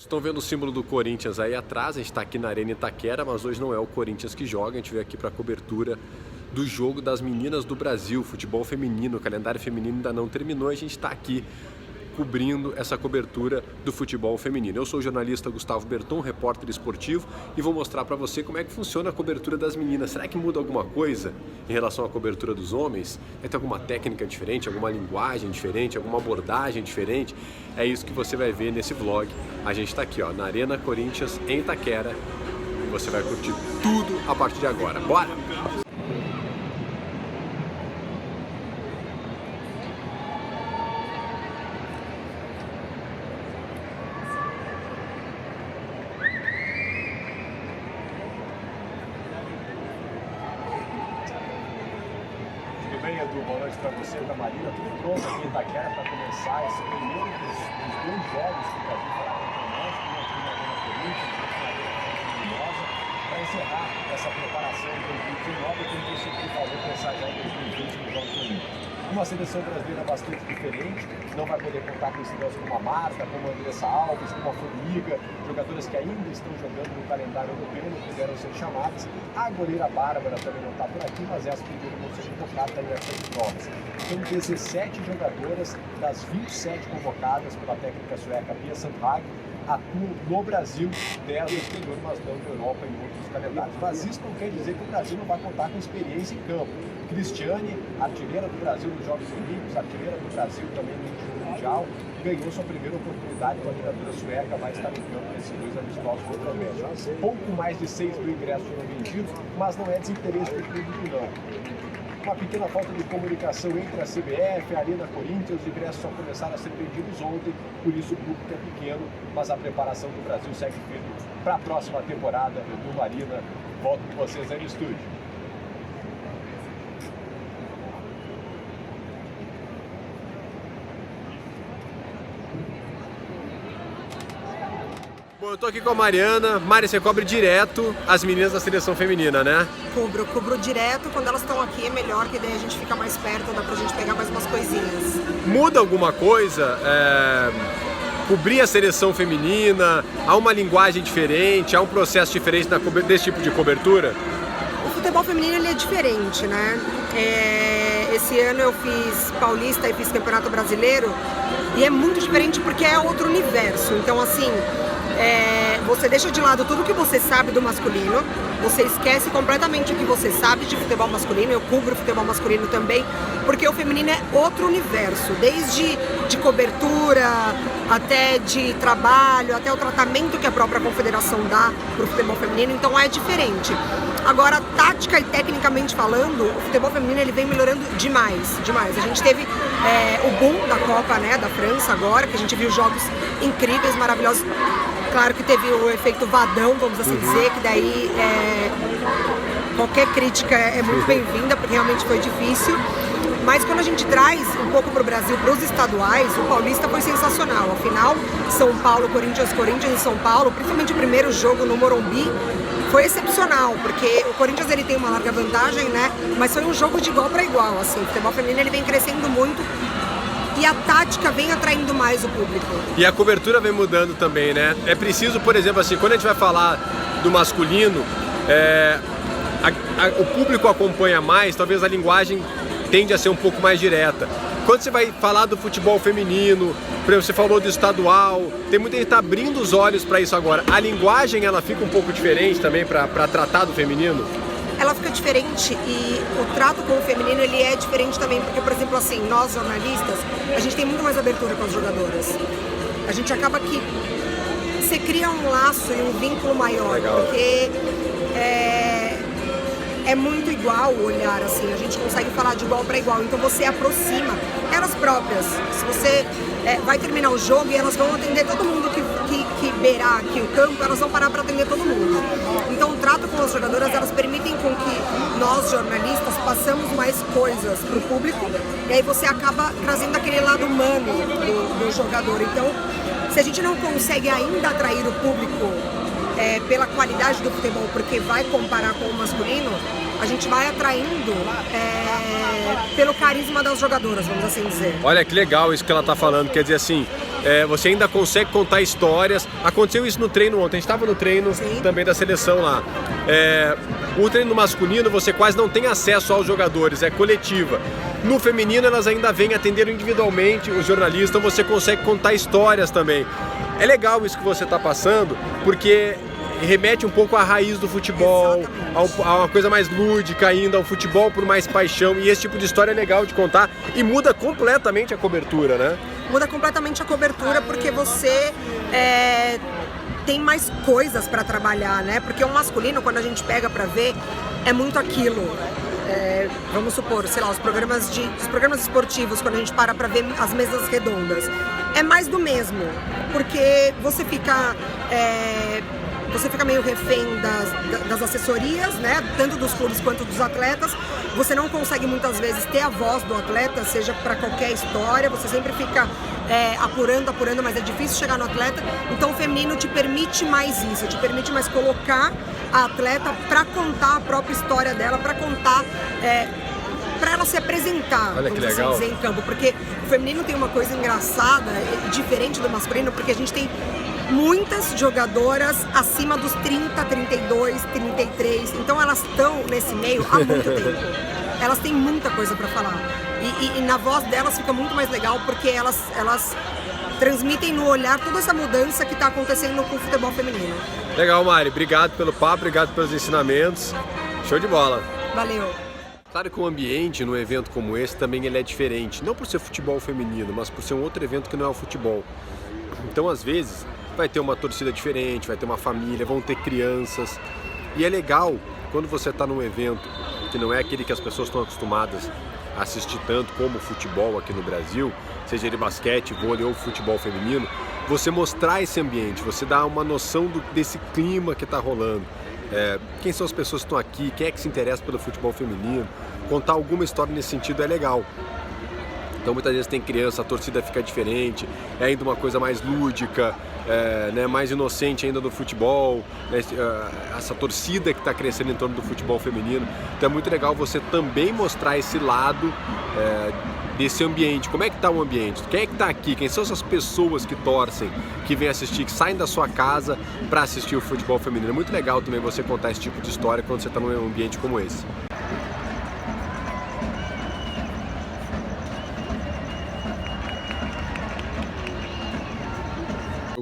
Estão vendo o símbolo do Corinthians aí atrás, a gente está aqui na Arena Itaquera, mas hoje não é o Corinthians que joga, a gente veio aqui para a cobertura do jogo das meninas do Brasil, futebol feminino, o calendário feminino ainda não terminou, a gente está aqui cobrindo essa cobertura do futebol feminino. Eu sou o jornalista Gustavo Berton, repórter esportivo, e vou mostrar para você como é que funciona a cobertura das meninas. Será que muda alguma coisa em relação à cobertura dos homens? Vai ter alguma técnica diferente, alguma linguagem diferente, alguma abordagem diferente? É isso que você vai ver nesse vlog. A gente está aqui, ó, na Arena Corinthians, em Itaquera, e você vai curtir tudo a partir de agora. Bora! Edu, boa noite para você, para a Marina, tudo pronto aqui em Itaquera para começar esse primeiro dos dois jogos que o Brasil fará contra o México, um aqui na Arena Corinthians, outro na Arena Maravilhosa, para encerrar essa preparação de 2019, como você falou, pensar já em 2020 nos Jogos Olímpicos. Uma seleção brasileira bastante diferente, não vai poder contar com cidadãos como a Marta, como a Andressa Alves, como a Formiga, jogadoras que ainda estão jogando no calendário europeu, não puderam ser chamadas. A goleira Bárbara também não está por aqui, mas é as primeiras vão ser convocadas aí nessas provas. São 17 jogadoras das 27 convocadas pela técnica sueca Pia Sundhage, atuam no Brasil, 10 no exterior, mas não na Europa e em outros calendários. Mas isso não quer dizer que o Brasil não vai contar com experiência em campo. Cristiane, artilheira do Brasil nos Jogos Olímpicos, artilheira do Brasil também no último Mundial, ganhou sua primeira oportunidade com a jogadora sueca, vai estar em campo nesses dois amistosos contra o México. Pouco mais de 6 mil ingressos foram vendidos, mas não é desinteresse do público não. Uma pequena falta de comunicação entre a CBF e a Arena Corinthians, os ingressos só começaram a ser vendidos ontem, por isso o público é pequeno, mas a preparação do Brasil segue firme para a próxima temporada do Marina. Volto com vocês aí no estúdio. Bom, eu tô aqui com a Mariana. Mari, você cobre direto as meninas da seleção feminina, né? Cubro direto. Quando elas estão aqui é melhor, que daí a gente fica mais perto, dá pra gente pegar mais umas coisinhas. Muda alguma coisa? Cobrir a seleção feminina? Há uma linguagem diferente? Há um processo diferente desse tipo de cobertura? O futebol feminino ele é diferente, né? Esse ano eu fiz Paulista e fiz Campeonato Brasileiro e é muito diferente porque é outro universo. Então, assim, você deixa de lado tudo que você sabe do masculino, você esquece completamente o que você sabe de futebol masculino. Eu cubro futebol masculino também, porque o feminino é outro universo, desde de cobertura, até de trabalho, até o tratamento que a própria confederação dá para o futebol feminino, então é diferente. Agora, tática e tecnicamente falando, o futebol feminino ele vem melhorando demais, demais. A gente teve o boom da Copa, né, da França agora, que a gente viu jogos incríveis, maravilhosos. Claro que teve o efeito vadão, vamos assim dizer, que daí qualquer crítica é muito bem-vinda, porque realmente foi difícil. Mas quando a gente traz um pouco para o Brasil, para os estaduais, o Paulista foi sensacional. Afinal, São Paulo, Corinthians em São Paulo, principalmente o primeiro jogo no Morumbi, foi excepcional, porque o Corinthians ele tem uma larga vantagem, né? Mas foi um jogo de igual para igual, assim. O futebol feminino ele vem crescendo muito e a tática vem atraindo mais o público. E a cobertura vem mudando também, né? É preciso, por exemplo, assim, quando a gente vai falar do masculino, o público acompanha mais, talvez a linguagem tende a ser um pouco mais direta. Quando você vai falar do futebol feminino, por exemplo, você falou do estadual, tem muita gente que está abrindo os olhos para isso agora. A linguagem, ela fica um pouco diferente também para tratar do feminino? Ela fica diferente e o trato com o feminino ele é diferente também, porque, por exemplo, assim, nós jornalistas, a gente tem muito mais abertura com as jogadoras. A gente acaba que você cria um laço e um vínculo maior. Legal. Porque é muito igual o olhar, assim, a gente consegue falar de igual para igual, então você aproxima elas próprias. Se você vai terminar o jogo e elas vão atender todo mundo que beirar aqui o campo, elas vão parar para atender todo mundo. Então o trato com as jogadoras, elas permitem com que nós, jornalistas, passamos mais coisas para o público, e aí você acaba trazendo aquele lado humano do jogador. Então, se a gente não consegue ainda atrair o público pela qualidade do futebol, porque vai comparar com o masculino, a gente vai atraindo pelo carisma das jogadoras, vamos assim dizer. Olha que legal isso que ela está falando, quer dizer assim, você ainda consegue contar histórias. Aconteceu isso no treino ontem, a gente estava no treino também da seleção lá. O treino masculino você quase não tem acesso aos jogadores, é coletiva. No feminino elas ainda vêm atender individualmente os jornalistas, então você consegue contar histórias também. É legal isso que você está passando, porque remete um pouco à raiz do futebol, a uma coisa mais lúdica ainda, ao futebol por mais paixão, e esse tipo de história é legal de contar e muda completamente a cobertura, né? Muda completamente a cobertura porque você tem mais coisas para trabalhar, né? Porque o masculino, quando a gente pega para ver, é muito aquilo. Vamos supor, sei lá, os programas esportivos, quando a gente para ver as mesas redondas, é mais do mesmo, porque você fica meio refém das assessorias, né? Tanto dos clubes quanto dos atletas. Você não consegue muitas vezes ter a voz do atleta, seja para qualquer história, você sempre fica apurando, mas é difícil chegar no atleta. Então o feminino te permite mais isso, te permite mais colocar a atleta para contar a própria história dela, para contar, para ela se apresentar, olha que vamos legal. assim dizer, em campo. Porque o feminino tem uma coisa engraçada, diferente do masculino, porque a gente tem muitas jogadoras acima dos 30, 32, 33, então elas estão nesse meio há muito tempo. Elas têm muita coisa para falar e na voz delas fica muito mais legal, porque elas transmitem no olhar toda essa mudança que está acontecendo com o futebol feminino. Legal, Mari, obrigado pelo papo, obrigado pelos ensinamentos, show de bola. Valeu. Claro que o ambiente num evento como esse também ele é diferente, não por ser futebol feminino, mas por ser um outro evento que não é o futebol. Então às vezes vai ter uma torcida diferente, vai ter uma família, vão ter crianças. E é legal quando você está num evento que não é aquele que as pessoas estão acostumadas a assistir tanto como o futebol aqui no Brasil, seja ele basquete, vôlei ou futebol feminino, você mostrar esse ambiente, você dar uma noção desse clima que está rolando. Quem são as pessoas que estão aqui, quem é que se interessa pelo futebol feminino, contar alguma história nesse sentido é legal. Então muitas vezes tem criança, a torcida fica diferente, é ainda uma coisa mais lúdica, né, mais inocente ainda do futebol, né, essa torcida que está crescendo em torno do futebol feminino. Então é muito legal você também mostrar esse lado desse ambiente. Como é que está o ambiente? Quem é que está aqui? Quem são essas pessoas que torcem, que vêm assistir, que saem da sua casa para assistir o futebol feminino? É muito legal também você contar esse tipo de história quando você está num ambiente como esse.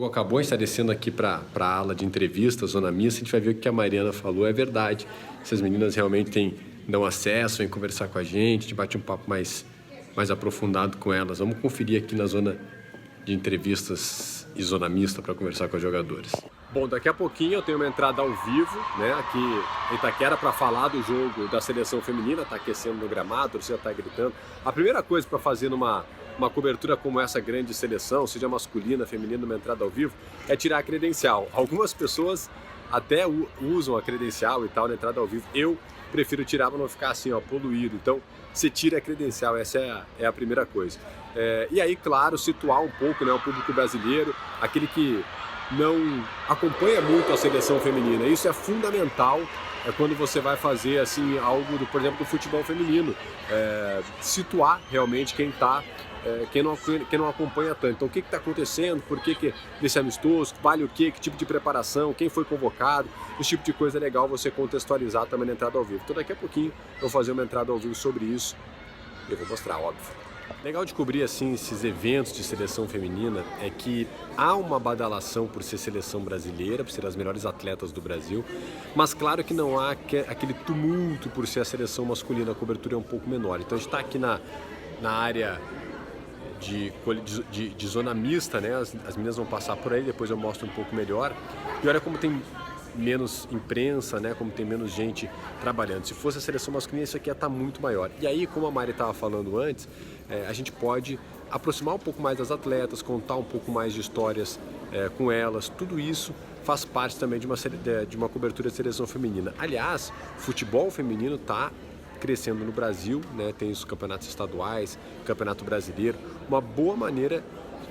Acabou, a gente está descendo aqui para a ala de entrevista, zona mista, a gente vai ver o que a Mariana falou, é verdade. Essas meninas realmente dão acesso, vêm conversar com a gente bate um papo mais aprofundado com elas. Vamos conferir aqui na zona de entrevistas e zona mista para conversar com os jogadores. Bom, daqui a pouquinho eu tenho uma entrada ao vivo, né, aqui em Itaquera para falar do jogo da seleção feminina, está aquecendo no gramado, a torcida está gritando. A primeira coisa para fazer numa cobertura como essa grande seleção, seja masculina, feminina, uma entrada ao vivo, é tirar a credencial. Algumas pessoas até usam a credencial e tal na entrada ao vivo. Eu prefiro tirar para não ficar assim, poluído. Então, você tira a credencial, essa é a primeira coisa. E aí, claro, situar um pouco, né, o público brasileiro, aquele que não acompanha muito a seleção feminina. Isso é fundamental quando você vai fazer assim, algo, por exemplo, do futebol feminino. Situar realmente quem não acompanha tanto. Então, o que está acontecendo? Por que desse amistoso? Vale o quê? Que tipo de preparação? Quem foi convocado? Esse tipo de coisa é legal você contextualizar também na entrada ao vivo. Então, daqui a pouquinho eu vou fazer uma entrada ao vivo sobre isso. Eu vou mostrar, óbvio. Legal de cobrir assim esses eventos de seleção feminina é que há uma badalação por ser seleção brasileira, por ser as melhores atletas do Brasil, mas claro que não há aquele tumulto por ser a seleção masculina, a cobertura é um pouco menor. Então a gente está aqui na área de zona mista, né? As meninas vão passar por aí, depois eu mostro um pouco melhor. E olha como tem menos imprensa, né? Como tem menos gente trabalhando. Se fosse a seleção masculina, isso aqui ia estar muito maior. E aí, como a Mari estava falando antes, a gente pode aproximar um pouco mais das atletas, contar um pouco mais de histórias com elas. Tudo isso faz parte também de uma cobertura de seleção feminina. Aliás, o futebol feminino está crescendo no Brasil, né? Tem os campeonatos estaduais, campeonato brasileiro. Uma boa maneira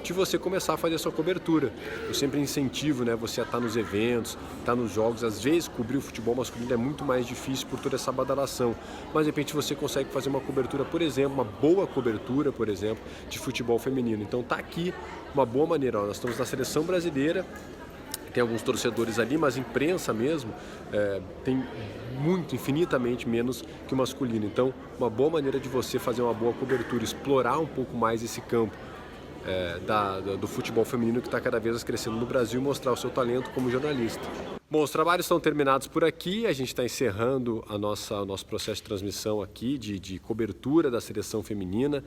de você começar a fazer a sua cobertura. Eu sempre incentivo, né, você a estar nos eventos, estar nos jogos. Às vezes cobrir o futebol masculino é muito mais difícil por toda essa badalação, mas de repente você consegue fazer uma cobertura, por exemplo, uma boa cobertura, por exemplo, de futebol feminino. Então tá aqui uma boa maneira. Ó, nós estamos na seleção brasileira, tem alguns torcedores ali, mas imprensa mesmo tem muito, infinitamente menos que o masculino. Então, uma boa maneira de você fazer uma boa cobertura, explorar um pouco mais esse campo do futebol feminino que está cada vez crescendo no Brasil, mostrar o seu talento como jornalista. Bom, os trabalhos estão terminados por aqui, a gente está encerrando o nosso processo de transmissão aqui, de cobertura da seleção feminina.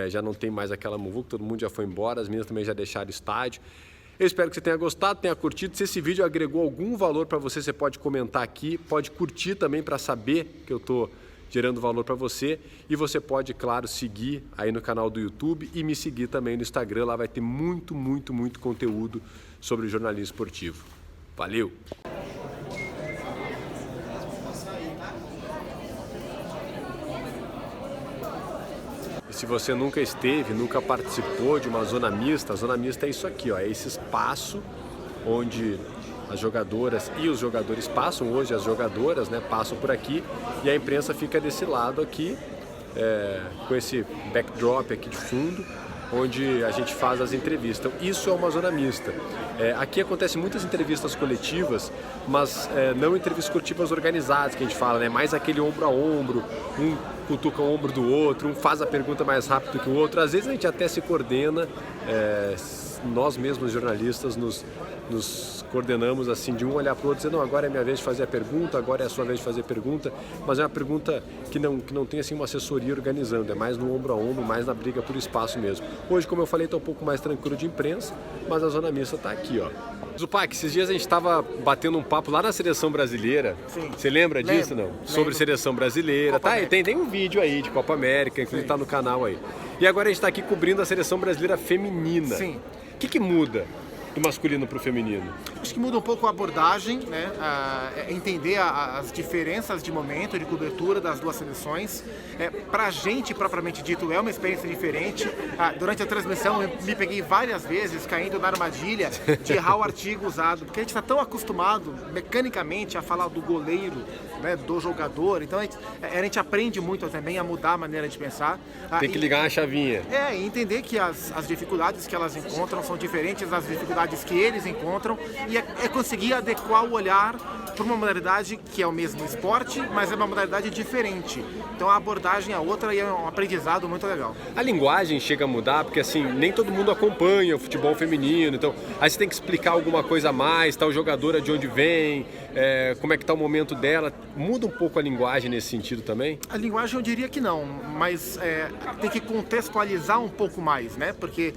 Já não tem mais aquela muvuca, todo mundo já foi embora, as meninas também já deixaram o estádio. Eu espero que você tenha gostado, tenha curtido. Se esse vídeo agregou algum valor para você, você pode comentar aqui, pode curtir também para saber que eu estou gerando valor para você. E você pode, claro, seguir aí no canal do YouTube e me seguir também no Instagram. Lá vai ter muito, muito, muito conteúdo sobre jornalismo esportivo. Valeu! Se você nunca esteve, nunca participou de uma zona mista, a zona mista é isso aqui, ó, é esse espaço onde as jogadoras e os jogadores passam. Hoje as jogadoras, né, passam por aqui e a imprensa fica desse lado aqui, com esse backdrop aqui de fundo, onde a gente faz as entrevistas. Então, isso é uma zona mista. Aqui acontecem muitas entrevistas coletivas, mas não entrevistas coletivas organizadas, que a gente fala, né? Mais aquele ombro a ombro, um cutuca o ombro do outro, um faz a pergunta mais rápido que o outro. Às vezes a gente até se coordena, nós mesmos jornalistas nos coordenamos assim, de um olhar para o outro, dizendo, não, agora é minha vez de fazer a pergunta, agora é a sua vez de fazer a pergunta, mas é uma pergunta que não tem assim uma assessoria organizando, é mais no ombro a ombro, mais na briga por espaço mesmo. Hoje, como eu falei, está um pouco mais tranquilo de imprensa, mas a zona mista está aqui, ó. Zupac, esses dias a gente estava batendo um papo lá na seleção brasileira. Sim. Você lembra disso, não? Sobre seleção brasileira. Tá, e tem um vídeo aí de Copa América, inclusive está no canal aí. E agora a gente está aqui cobrindo a seleção brasileira feminina. Sim. O que muda do masculino para o feminino? Acho que muda um pouco a abordagem, né? Entender as diferenças de momento, de cobertura das duas seleções. Para a gente, propriamente dito, é uma experiência diferente. Durante a transmissão, eu me peguei várias vezes caindo na armadilha de errar o artigo usado, porque a gente está tão acostumado, mecanicamente, a falar do goleiro, né, do jogador. Então, a gente aprende muito também a mudar a maneira de pensar. Tem que ligar a chavinha. E entender que as dificuldades que elas encontram são diferentes das dificuldades que eles encontram, e é conseguir adequar o olhar para uma modalidade que é o mesmo esporte, mas é uma modalidade diferente. Então a abordagem é outra e é um aprendizado muito legal. A linguagem chega a mudar, porque assim, nem todo mundo acompanha o futebol feminino, então aí você tem que explicar alguma coisa a mais, tal jogadora de onde vem, como é que está o momento dela. Muda um pouco a linguagem nesse sentido também? A linguagem eu diria que não, mas tem que contextualizar um pouco mais, né? Porque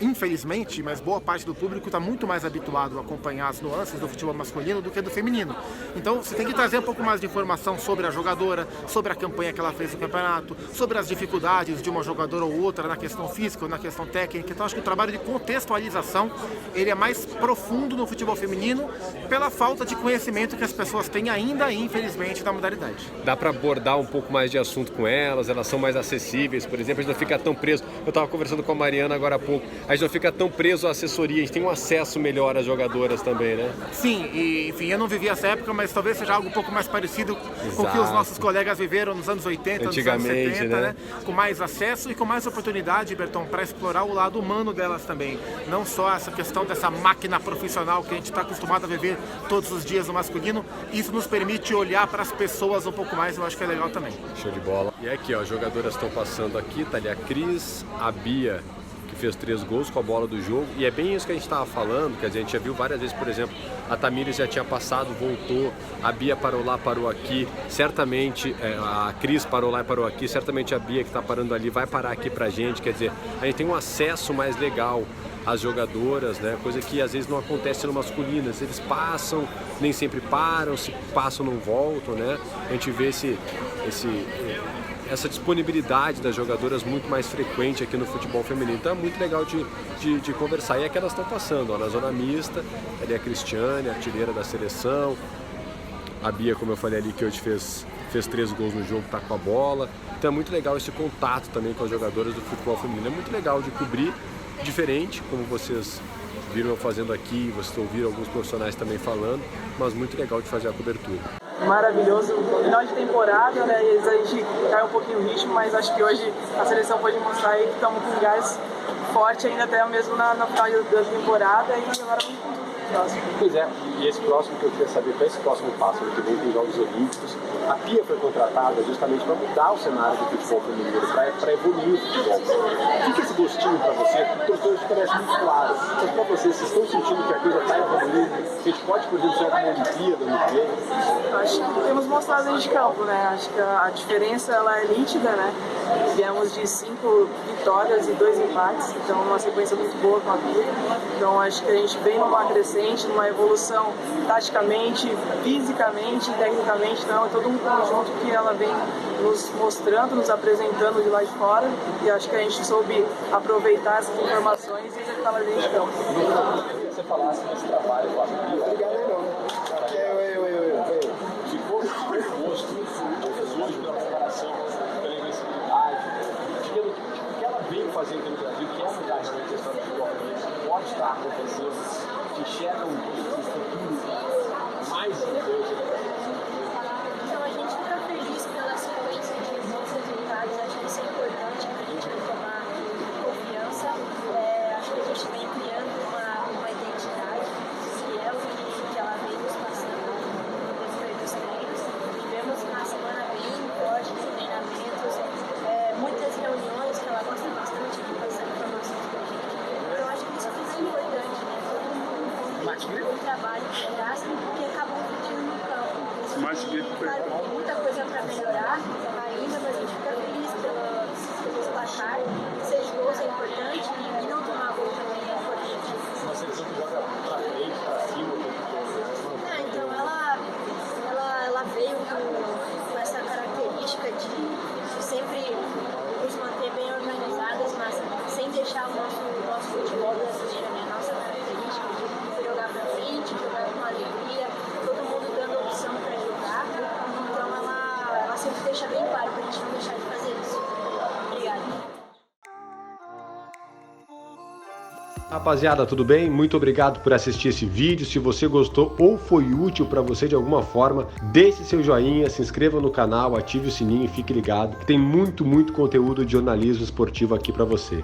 infelizmente, mas boa parte do público está muito mais habituado a acompanhar as nuances do futebol masculino do que do feminino. Então você tem que trazer um pouco mais de informação sobre a jogadora, sobre a campanha que ela fez no campeonato, sobre as dificuldades de uma jogadora ou outra na questão física ou na questão técnica. Então acho que o trabalho de contextualização ele é mais profundo no futebol feminino pela falta de conhecimento que as pessoas têm ainda, infelizmente, da modalidade. Dá para abordar um pouco mais de assunto com elas são mais acessíveis, por exemplo, a gente não fica tão preso. Eu estava conversando com a Mariana agora há pouco, a gente não fica tão preso à assessoria, a gente tem um acesso melhor às jogadoras também, né? Sim, e enfim, eu não vivi essa época, mas talvez seja algo um pouco mais parecido com o que os nossos colegas viveram nos anos 80, nos anos 70, né? Com mais acesso e com mais oportunidade, Berton, para explorar o lado humano delas também. Não só essa questão dessa máquina profissional que a gente está acostumado a viver todos os dias no masculino, isso nos permite olhar para as pessoas um pouco mais, eu acho que é legal também. Show de bola. E aqui, ó, as jogadoras estão passando aqui, tá ali a Cris, a Bia, que fez 3 gols com a bola do jogo, e é bem isso que a gente estava falando, quer dizer, a gente já viu várias vezes, por exemplo, a Tamires já tinha passado, voltou, a Bia parou lá, parou aqui, certamente a Cris parou lá e parou aqui, certamente a Bia que está parando ali vai parar aqui pra gente, quer dizer, a gente tem um acesso mais legal às jogadoras, né, coisa que às vezes não acontece no masculino, eles passam, nem sempre param, se passam não voltam, né, a gente vê essa disponibilidade das jogadoras muito mais frequente aqui no futebol feminino. Então é muito legal de conversar. E é que elas estão passando, ó, na zona mista, ali a Cristiane, artilheira da seleção, a Bia, como eu falei ali, que hoje fez 3 gols no jogo, tá com a bola. Então é muito legal esse contato também com as jogadoras do futebol feminino. É muito legal de cobrir diferente, como vocês viram eu fazendo aqui, vocês ouviram alguns profissionais também falando, mas muito legal de fazer a cobertura. Maravilhoso, final de temporada, né? E a gente cai um pouquinho o ritmo, mas acho que hoje a seleção pode mostrar aí que estamos com gás forte ainda até mesmo no final da temporada e agora vamos com tudo. Próximo. Pois é, e esse próximo que eu queria saber, para esse próximo passo, ano que vem tem Jogos Olímpicos, a Pia foi contratada justamente para mudar o cenário do futebol feminino, para evoluir o futebol. Fica esse gostinho para você, porque os dois parecem muito claros, mas para vocês estão sentindo que a coisa está evoluindo, que a gente pode, por exemplo, ser uma Olimpíada no que vem? Acho que temos mostrado dentro de campo, né? Acho que a diferença ela é nítida, né? Viemos de 5 vitórias e 2 empates, então uma sequência muito boa com a Pia. Então acho que a gente vem numa crescente, numa evolução taticamente, fisicamente, tecnicamente, então é todo um conjunto que ela vem nos mostrando, nos apresentando de lá de fora e acho que a gente soube aproveitar essas informações e executá-las dentro de campo. Você falasse desse trabalho com a Pia, ficou exposto hoje pela preparação, pela invencibilidade, o que ela veio fazendo aqui no Brasil, que é uma das questões do futebol que pode estar acontecendo, que enxergam o futuro mais importante. Então a gente fica feliz pela sequência de bons resultados, acho que isso é importante para a gente tomar confiança. Acho que a gente vem criando uma identidade, que é o que ela vem nos passando depois dos treinos. Tivemos uma semana bem forte de treinamentos, muitas reuniões que ela gosta bastante de passar informações para a gente. Então acho que isso é importante, né? Todo mundo um trabalho que graça porque acabam pedindo no campo. Claro, tem muita coisa para melhorar ainda, mas a gente fica feliz pelos placar. 6 gols é importante e não tomar gol também é importante. Uma seleção que joga para frente, para cima, Então ela veio com essa característica de sempre nos manter bem organizadas, mas sem deixar o nosso futebol brasileiro, né? Nossa característica de jogar para frente, jogar com alegria, todo mundo dando opção para jogar. Então ela sempre deixa bem claro para a gente não deixar de fazer isso. Obrigada. Rapaziada, tudo bem? Muito obrigado por assistir esse vídeo. Se você gostou ou foi útil para você de alguma forma, deixe seu joinha, se inscreva no canal, ative o sininho e fique ligado. Tem muito conteúdo de jornalismo esportivo aqui para você.